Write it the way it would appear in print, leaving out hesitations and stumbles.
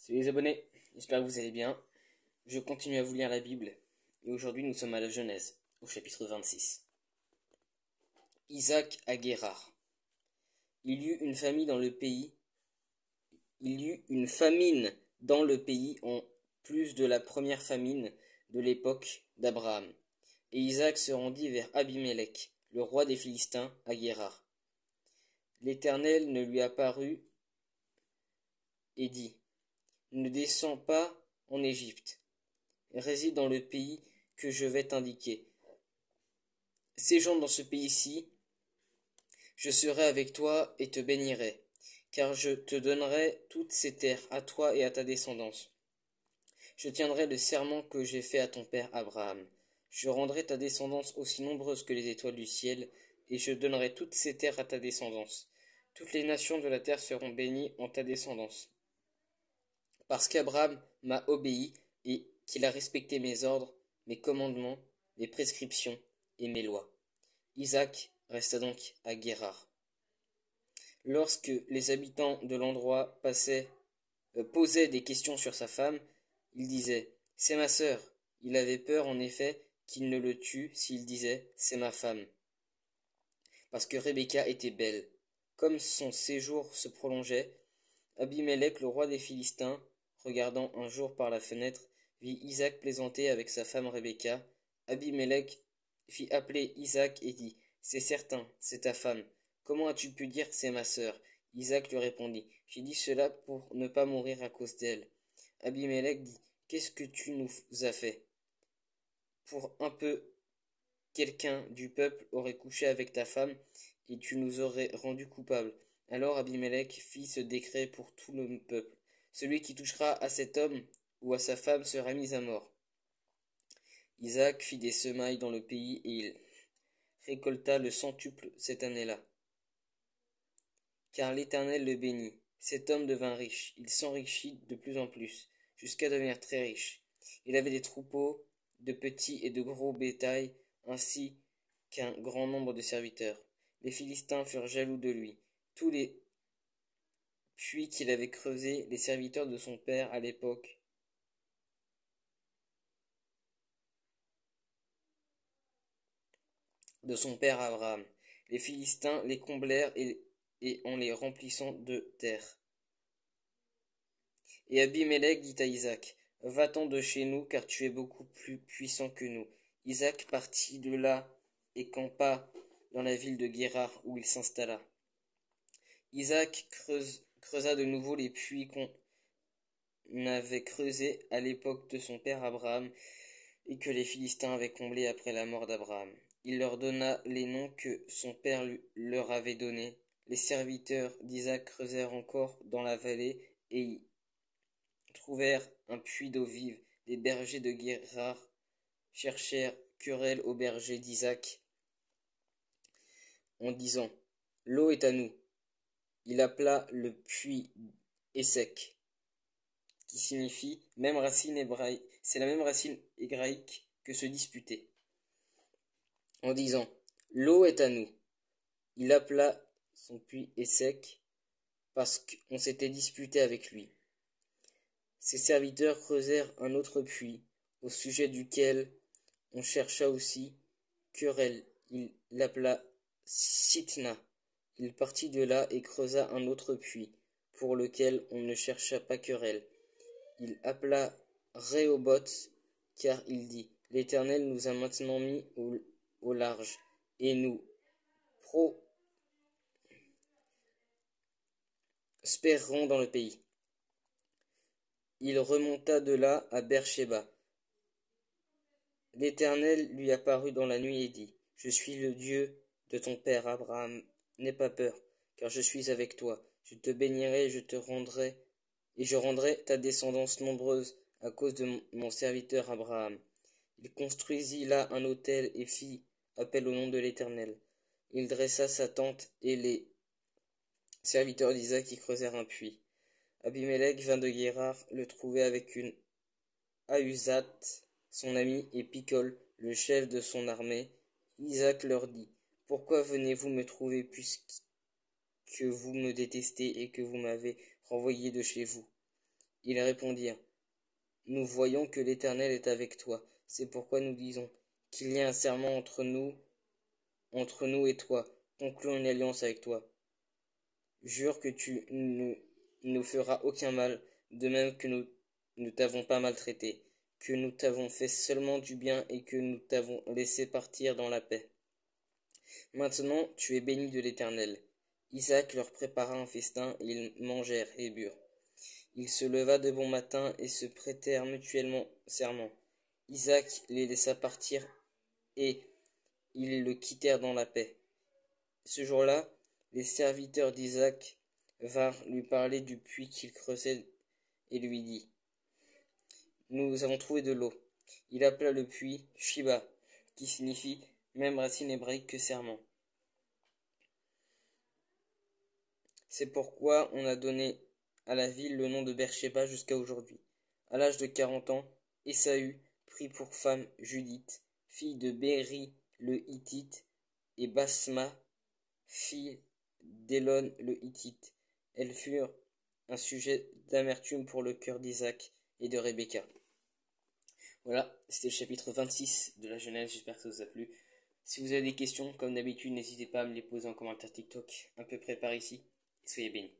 Salut les abonnés, j'espère que vous allez bien. Je continue à vous lire la Bible et aujourd'hui nous sommes à la Genèse, au chapitre 26. Isaac à Guérar. Il y eut une famine dans le pays. En plus de la première famine de l'époque d'Abraham. Et Isaac se rendit vers Abimélec, le roi des Philistins, à Guérar. L'Éternel ne lui apparut et dit: Ne descends pas en Égypte, réside dans le pays que je vais t'indiquer. Séjourne dans ce pays-ci, je serai avec toi et te bénirai, car je te donnerai toutes ces terres à toi et à ta descendance. Je tiendrai le serment que j'ai fait à ton père Abraham. Je rendrai ta descendance aussi nombreuse que les étoiles du ciel, et je donnerai toutes ces terres à ta descendance. Toutes les nations de la terre seront bénies en ta descendance. Parce qu'Abraham m'a obéi et qu'il a respecté mes ordres, mes commandements, mes prescriptions et mes lois. Isaac resta donc à Guérar. Lorsque les habitants de l'endroit posaient des questions sur sa femme, il disait: C'est ma sœur. Il avait peur en effet qu'il ne le tue s'il disait: C'est ma femme, parce que Rebecca était belle. Comme son séjour se prolongeait, Abimélec, le roi des Philistins, regardant un jour par la fenêtre, vit Isaac plaisanter avec sa femme Rebecca. Abimélec fit appeler Isaac et dit: C'est certain, c'est ta femme. Comment as-tu pu dire: C'est ma sœur? Isaac lui répondit: J'ai dit cela pour ne pas mourir à cause d'elle. Abimélec dit: Qu'est-ce que tu nous as fait? Pour un peu, quelqu'un du peuple aurait couché avec ta femme, et tu nous aurais rendus coupables. Alors Abimélec fit ce décret pour tout le peuple: Celui qui touchera à cet homme ou à sa femme sera mis à mort. Isaac fit des semailles dans le pays, et il récolta le centuple cette année-là. Car l'Éternel le bénit. Cet homme devint riche, il s'enrichit de plus en plus, jusqu'à devenir très riche. Il avait des troupeaux, de petits et de gros bétail, ainsi qu'un grand nombre de serviteurs. Les Philistins furent jaloux de lui. Tous les puits qu'il avait creusés, les serviteurs de son père à l'époque de son père Abraham. Les Philistins les comblèrent et en les remplissant de terre. Et Abimélec dit à Isaac: Va-t'en de chez nous, car tu es beaucoup plus puissant que nous. Isaac partit de là et campa dans la ville de Guérar, où il s'installa. Isaac creusa de nouveau les puits qu'on avait creusés à l'époque de son père Abraham et que les Philistins avaient comblés après la mort d'Abraham. Il leur donna les noms que son père leur avait donnés. Les serviteurs d'Isaac creusèrent encore dans la vallée et y trouvèrent un puits d'eau vive. Les bergers de Guérar cherchèrent querelle aux bergers d'Isaac en disant: L'eau est à nous. Il appela le puits Essek, qui signifie même racine hébraïque. C'est la même racine hébraïque que se disputer. En disant: L'eau est à nous. Il appela son puits Essek parce qu'on s'était disputé avec lui. Ses serviteurs creusèrent un autre puits, au sujet duquel on chercha aussi querelle. Il l'appela Sitna. Il partit de là et creusa un autre puits, pour lequel on ne chercha pas querelle. Il appela Rehoboth, car il dit: L'Éternel nous a maintenant mis au large, et nous prospérerons dans le pays. Il remonta de là à Beersheba. L'Éternel lui apparut dans la nuit et dit: Je suis le Dieu de ton père Abraham. N'aie pas peur, car je suis avec toi. Je te bénirai et je rendrai ta descendance nombreuse à cause de mon serviteur Abraham. Il construisit là un autel et fit appel au nom de l'Éternel. Il dressa sa tente, et les serviteurs d'Isaac y creusèrent un puits. Abimélec vint de Guérar le trouver avec une Ahuzat, son ami, et Picol, le chef de son armée. Isaac leur dit: Pourquoi venez-vous me trouver, puisque vous me détestez et que vous m'avez renvoyé de chez vous? Ils répondirent, nous voyons que l'Éternel est avec toi. C'est pourquoi nous disons qu'il y a un serment entre nous et toi. Concluons une alliance avec toi. Jure que tu ne nous feras aucun mal, de même que nous ne t'avons pas maltraité, que nous t'avons fait seulement du bien et que nous t'avons laissé partir dans la paix. Maintenant tu es béni de l'Éternel. Isaac leur prépara un festin, et ils mangèrent et burent. Il se leva de bon matin et se prêtèrent mutuellement serment. Isaac les laissa partir et ils le quittèrent dans la paix. Ce jour-là, les serviteurs d'Isaac vinrent lui parler du puits qu'il creusait et lui dit, nous avons trouvé de l'eau. Il appela le puits Shiba, qui signifie même racine hébraïque que serment. C'est pourquoi on a donné à la ville le nom de Beersheba jusqu'à aujourd'hui. À l'âge de 40 ans, Ésaü prit pour femme Judith, fille de Béri le Hittite, et Basma, fille d'Élon le Hittite. Elles furent un sujet d'amertume pour le cœur d'Isaac et de Rebecca. Voilà, c'était le chapitre 26 de la Genèse, j'espère que ça vous a plu. Si vous avez des questions, comme d'habitude, n'hésitez pas à me les poser en commentaire TikTok, un peu près par ici, et soyez bénis.